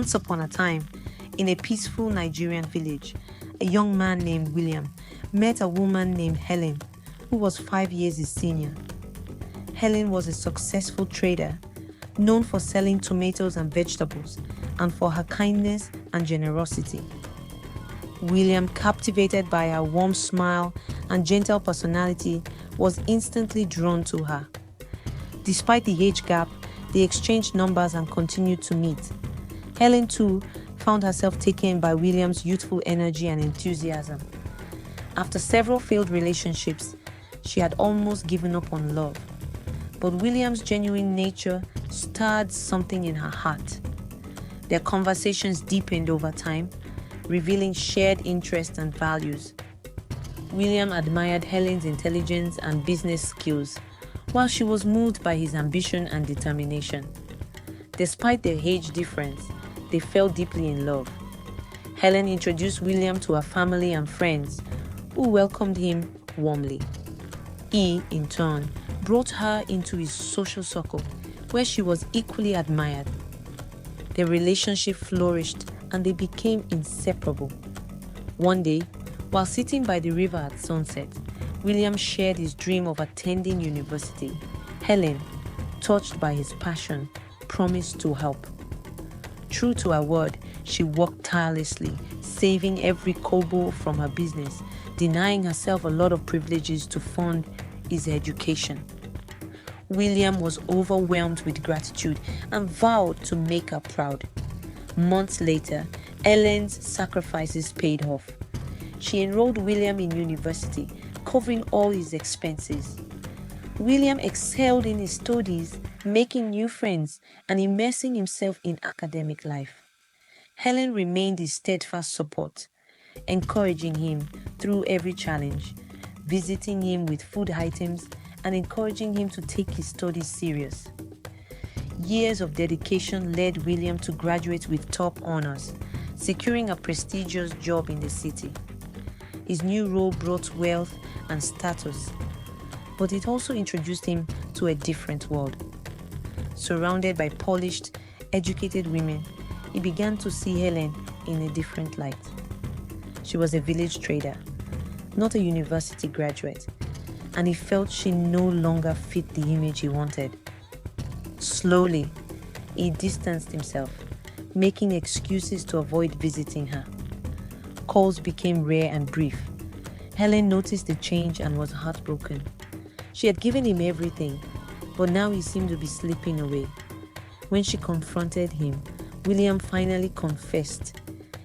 Once upon a time, in a peaceful Nigerian village, a young man named William met a woman named Helen, who was 5 years his senior. Helen was a successful trader, known for selling tomatoes and vegetables, and for her kindness and generosity. William, captivated by her warm smile and gentle personality, was instantly drawn to her. Despite the age gap, they exchanged numbers and continued to meet. Helen, too, found herself taken by William's youthful energy and enthusiasm. After several failed relationships, she had almost given up on love. But William's genuine nature stirred something in her heart. Their conversations deepened over time, revealing shared interests and values. William admired Helen's intelligence and business skills, while she was moved by his ambition and determination. Despite their age difference, they fell deeply in love. Helen introduced William to her family and friends, who welcomed him warmly. He, in turn, brought her into his social circle, where she was equally admired. Their relationship flourished and they became inseparable. One day, while sitting by the river at sunset, William shared his dream of attending university. Helen, touched by his passion, promised to help. True to her word, she worked tirelessly, saving every kobo from her business, denying herself a lot of privileges to fund his education. William was overwhelmed with gratitude and vowed to make her proud. Months later, Helen's sacrifices paid off. She enrolled William in university, covering all his expenses. William excelled in his studies, making new friends and immersing himself in academic life. Helen remained his steadfast support, encouraging him through every challenge, visiting him with food items, and encouraging him to take his studies serious. Years of dedication led William to graduate with top honors, securing a prestigious job in the city. His new role brought wealth and status, but it also introduced him to a different world. Surrounded by polished, educated women, he began to see Helen in a different light. She was a village trader, not a university graduate, and he felt she no longer fit the image he wanted. Slowly, he distanced himself, making excuses to avoid visiting her. Calls became rare and brief. Helen noticed the change and was heartbroken. She had given him everything, but now he seemed to be slipping away. When she confronted him, William finally confessed.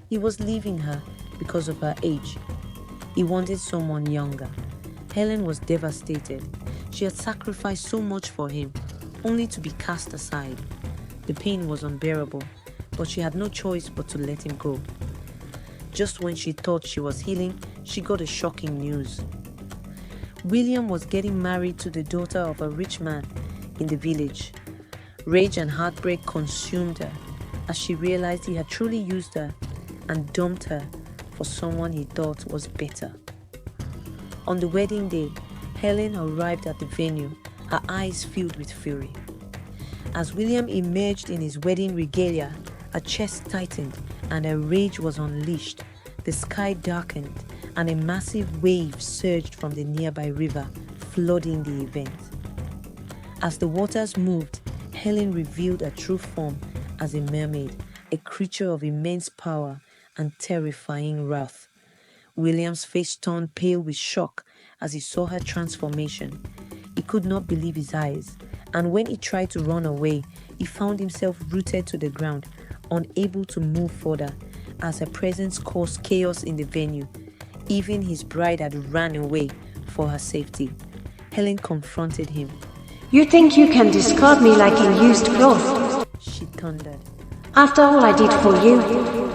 He was leaving her because of her age. He wanted someone younger. Helen was devastated. She had sacrificed so much for him, only to be cast aside. The pain was unbearable, but she had no choice but to let him go. Just when she thought she was healing, she got a shocking news. William was getting married to the daughter of a rich man in the village. Rage and heartbreak consumed her as she realized he had truly used her and dumped her for someone he thought was better. On the wedding day, Helen arrived at the venue, her eyes filled with fury. As William emerged in his wedding regalia, her chest tightened and her rage was unleashed. The sky darkened and a massive wave surged from the nearby river, flooding the event. As the waters moved, Helen revealed her true form as a mermaid, a creature of immense power and terrifying wrath. William's face turned pale with shock as he saw her transformation. He could not believe his eyes, and when he tried to run away, he found himself rooted to the ground, unable to move further, as her presence caused chaos in the venue. Even his bride had run away for her safety. Helen confronted him. "You think you can discard me like a used cloth?" She thundered. "After all I did for you,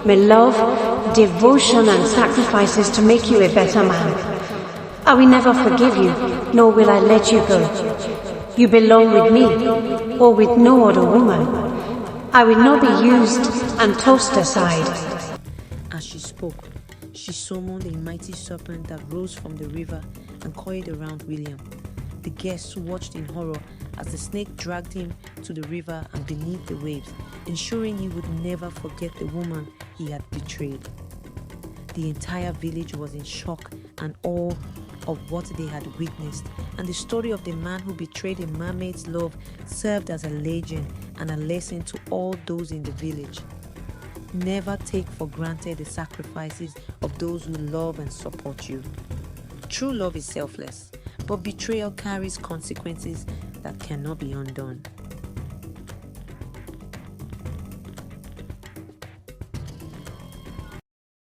my love, devotion and sacrifices to make you a better man. I will never forgive you, nor will I let you go. You belong with me, or with no other woman. I will not be used and tossed aside." As she spoke, she summoned a mighty serpent that rose from the river and coiled around William. The guests watched in horror as the snake dragged him to the river and beneath the waves, ensuring he would never forget the woman he had betrayed. The entire village was in shock and awe of what they had witnessed, and the story of the man who betrayed a mermaid's love served as a legend and a lesson to all those in the village. Never take for granted the sacrifices of those who love and support you. True love is selfless, but betrayal carries consequences that cannot be undone.